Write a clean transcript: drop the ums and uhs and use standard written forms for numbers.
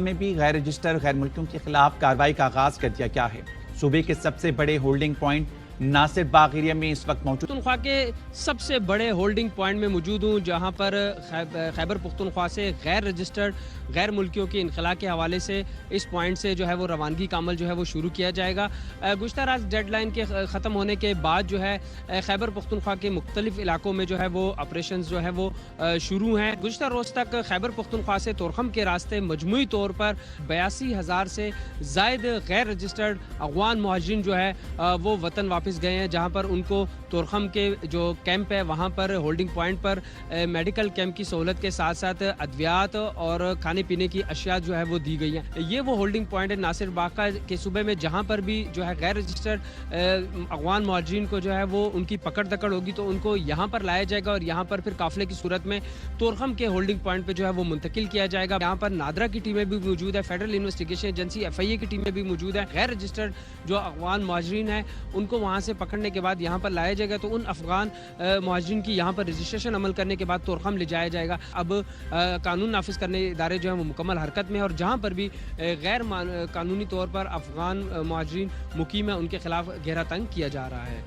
میں بھی غیر رجسٹر غیر ملکیوں کے خلاف کارروائی کا آغاز کر دیا گیا ہے۔ صوبے کے سب سے بڑے ہولڈنگ پوائنٹ ناصر باغ ایریا میں اس وقت موجود پختونخوا کے سب سے بڑے ہولڈنگ پوائنٹ میں موجود ہوں، جہاں پر خیبر پختونخوا سے غیر رجسٹرڈ غیر ملکیوں کے انخلاء کے حوالے سے اس پوائنٹ سے جو ہے وہ روانگی کا عمل جو ہے وہ شروع کیا جائے گا۔ گزشتہ رات ڈیڈ لائن کے ختم ہونے کے بعد جو ہے خیبر پختونخوا کے مختلف علاقوں میں جو ہے وہ آپریشنز جو ہے وہ شروع ہیں۔ گزشتہ روز تک خیبر پختونخوا سے تورخم کے راستے مجموعی طور پر 82,000 سے زائد غیر رجسٹرڈ افغان مہاجرین جو ہے وہ وطن واپس گئے ہیں، جہاں پر ان کو تورخم کے جو کیمپ ہے وہاں پر ہولڈنگ پوائنٹ پر میڈیکل کیمپ کی سہولت کے ساتھ ساتھ ادویات اور کھانے پینے کی اشیاء جو ہے وہ دی گئی ہیں۔ یہ وہ ہولڈنگ پوائنٹ ہے ناصر باغ کا کے صوبے میں جہاں پر بھی جو ہے غیر رجسٹرڈ افغان مہاجرین کو جو ہے وہ ان کی پکڑ دکڑ ہوگی تو ان کو یہاں پر لایا جائے گا اور یہاں پر پھر قافلے کی صورت میں تورخم کے ہولڈنگ پوائنٹ پہ جو ہے وہ منتقل کیا جائے گا۔ یہاں پر نادرا کی ٹیمیں بھی موجود ہے، فیڈرل انویسٹیگیشن ایجنسی FIA کی ٹیمیں بھی موجود ہیں۔ غیر رجسٹرڈ جو افغان مہاجرین ہیں ان کو وہاں سے پکڑنے کے بعد یہاں پر لایا جائے گا تو ان افغان مہاجرین کی یہاں پر رجسٹریشن عمل کرنے کے بعد تورخم لے جایا جائے گا۔ اب قانون نافذ کرنے ادارے جو ہیں وہ مکمل حرکت میں ہیں اور جہاں پر بھی غیر قانونی طور پر افغان مہاجرین مقیم ہیں ان کے خلاف گہرا تنگ کیا جا رہا ہے۔